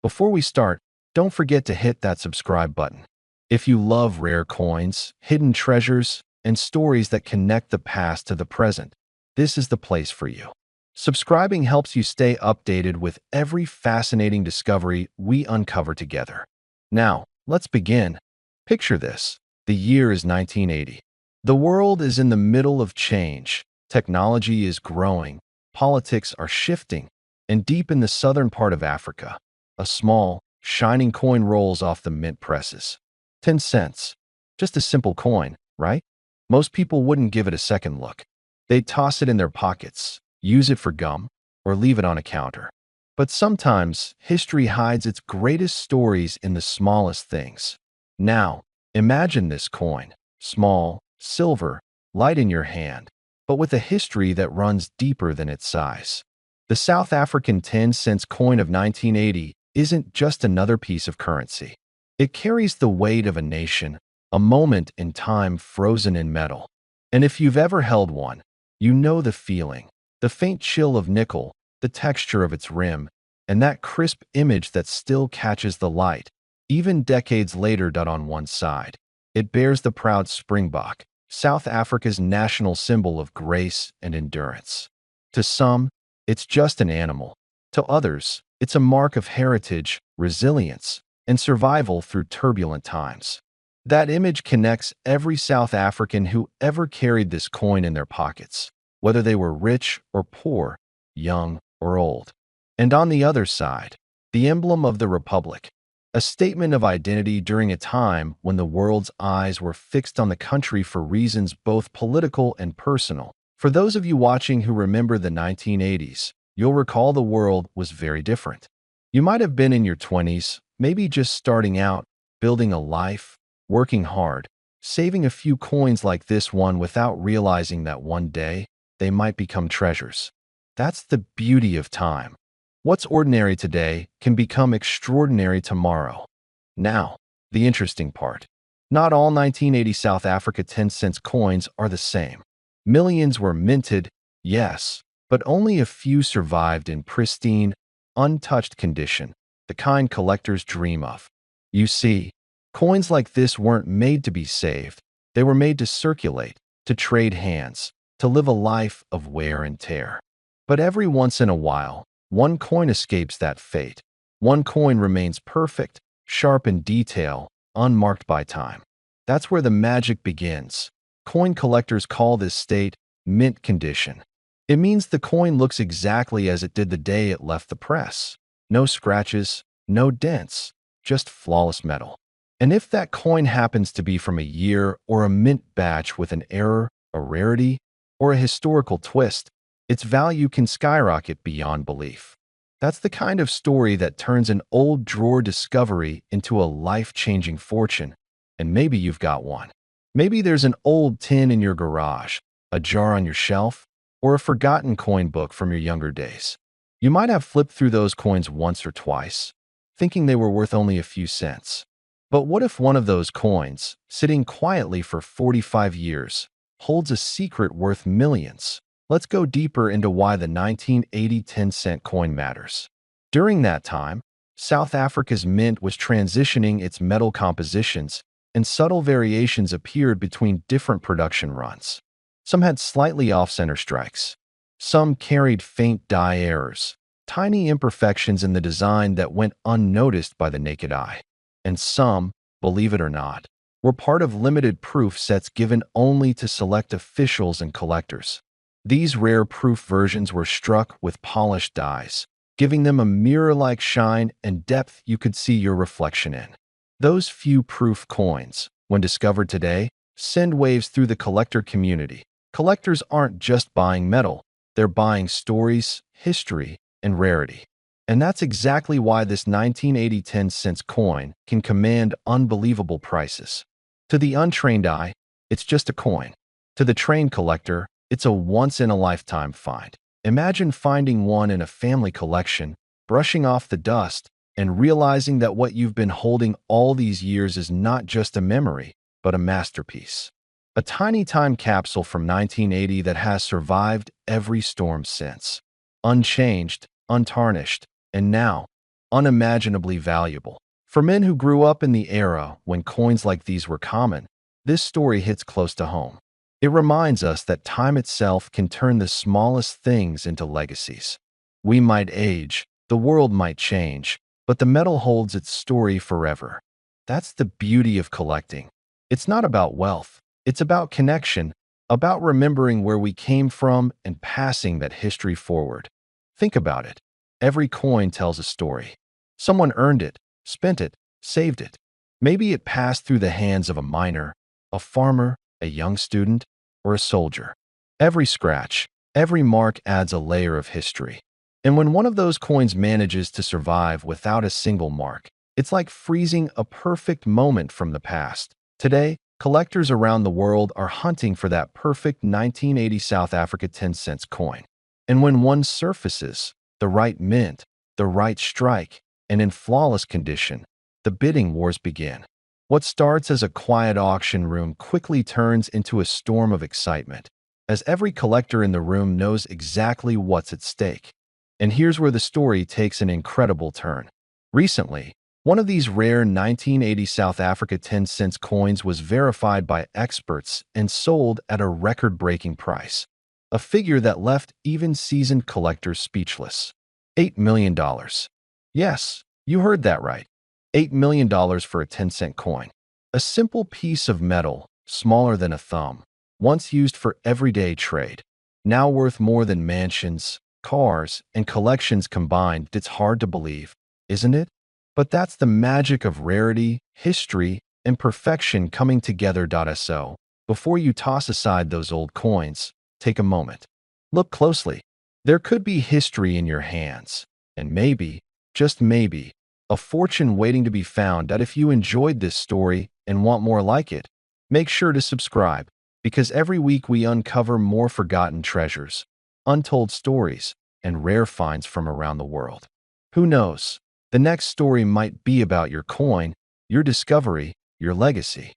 Before we start, don't forget to hit that subscribe button. If you love rare coins, hidden treasures, and stories that connect the past to the present, this is the place for you. Subscribing helps you stay updated with every fascinating discovery we uncover together. Now, let's begin. Picture this. The year is 1980. The world is in the middle of change. Technology is growing, politics are shifting, and deep in the southern part of Africa, a small, shining coin rolls off the mint presses. 10 cents. Just a simple coin, right? Most people wouldn't give it a second look. They'd toss it in their pockets, use it for gum, or leave it on a counter. But sometimes, history hides its greatest stories in the smallest things. Now, imagine this coin, small, silver, light in your hand, but with a history that runs deeper than its size. The South African 10-cent coin of 1980 isn't just another piece of currency. It carries the weight of a nation, a moment in time frozen in metal. And if you've ever held one, you know the feeling, the faint chill of nickel, the texture of its rim, and that crisp image that still catches the light, even decades later. On one side, it bears the proud springbok, South Africa's national symbol of grace and endurance. To some, it's just an animal. To others, it's a mark of heritage, resilience, and survival through turbulent times. That image connects every South African who ever carried this coin in their pockets, whether they were rich or poor, young or old. And on the other side, the emblem of the Republic, a statement of identity during a time when the world's eyes were fixed on the country for reasons both political and personal. For those of you watching who remember the 1980s, you'll recall the world was very different. You might have been in your 20s, maybe just starting out, building a life, working hard, saving a few coins like this one without realizing that one day they might become treasures. That's the beauty of time. What's ordinary today can become extraordinary tomorrow. Now, the interesting part. Not all 1980 South Africa 10-cent coins are the same. Millions were minted, yes, but only a few survived in pristine, untouched condition, the kind collectors dream of. You see, coins like this weren't made to be saved. They were made to circulate, to trade hands, to live a life of wear and tear. But every once in a while, one coin escapes that fate. One coin remains perfect, sharp in detail, unmarked by time. That's where the magic begins. Coin collectors call this state mint condition. It means the coin looks exactly as it did the day it left the press. No scratches, no dents, just flawless metal. And if that coin happens to be from a year or a mint batch with an error, a rarity, or a historical twist, its value can skyrocket beyond belief. That's the kind of story that turns an old drawer discovery into a life-changing fortune. And maybe you've got one. Maybe there's an old tin in your garage, a jar on your shelf, or a forgotten coin book from your younger days. You might have flipped through those coins once or twice, thinking they were worth only a few cents. But what if one of those coins, sitting quietly for 45 years, holds a secret worth millions? Let's go deeper into why the 1980 10-cent coin matters. During that time, South Africa's mint was transitioning its metal compositions, and subtle variations appeared between different production runs. Some had slightly off-center strikes. Some carried faint die errors, tiny imperfections in the design that went unnoticed by the naked eye. And some, believe it or not, were part of limited proof sets given only to select officials and collectors. These rare proof versions were struck with polished dies, giving them a mirror-like shine and depth you could see your reflection in. Those few proof coins, when discovered today, send waves through the collector community. Collectors aren't just buying metal, they're buying stories, history, and rarity. And that's exactly why this 1980 10-cent coin can command unbelievable prices. To the untrained eye, it's just a coin. To the trained collector, it's a once-in-a-lifetime find. Imagine finding one in a family collection, brushing off the dust, and realizing that what you've been holding all these years is not just a memory, but a masterpiece. A tiny time capsule from 1980 that has survived every storm since. Unchanged, untarnished, and now, unimaginably valuable. For men who grew up in the era when coins like these were common, this story hits close to home. It reminds us that time itself can turn the smallest things into legacies. We might age, the world might change, but the metal holds its story forever. That's the beauty of collecting. It's not about wealth, it's about connection, about remembering where we came from and passing that history forward. Think about it. Every coin tells a story. Someone earned it, spent it, saved it. Maybe it passed through the hands of a miner, a farmer, a young student, or a soldier. Every scratch, every mark adds a layer of history. And when one of those coins manages to survive without a single mark, it's like freezing a perfect moment from the past. Today, collectors around the world are hunting for that perfect 1980 South Africa 10-cent coin. And when one surfaces, the right mint, the right strike, and in flawless condition, the bidding wars begin. What starts as a quiet auction room quickly turns into a storm of excitement, as every collector in the room knows exactly what's at stake. And here's where the story takes an incredible turn. Recently, one of these rare 1980 South Africa 10-cent coins was verified by experts and sold at a record-breaking price, a figure that left even seasoned collectors speechless. $8 million. Yes, you heard that right. $8 million for a 10-cent coin. A simple piece of metal, smaller than a thumb, once used for everyday trade, now worth more than mansions, cars, and collections combined. It's hard to believe, isn't it? But that's the magic of rarity, history, and perfection coming together. So, before you toss aside those old coins, take a moment. Look closely. There could be history in your hands, and maybe, just maybe, a fortune waiting to be found. That if you enjoyed this story and want more like it, make sure to subscribe, because every week we uncover more forgotten treasures, untold stories, and rare finds from around the world. Who knows? The next story might be about your coin, your discovery, your legacy.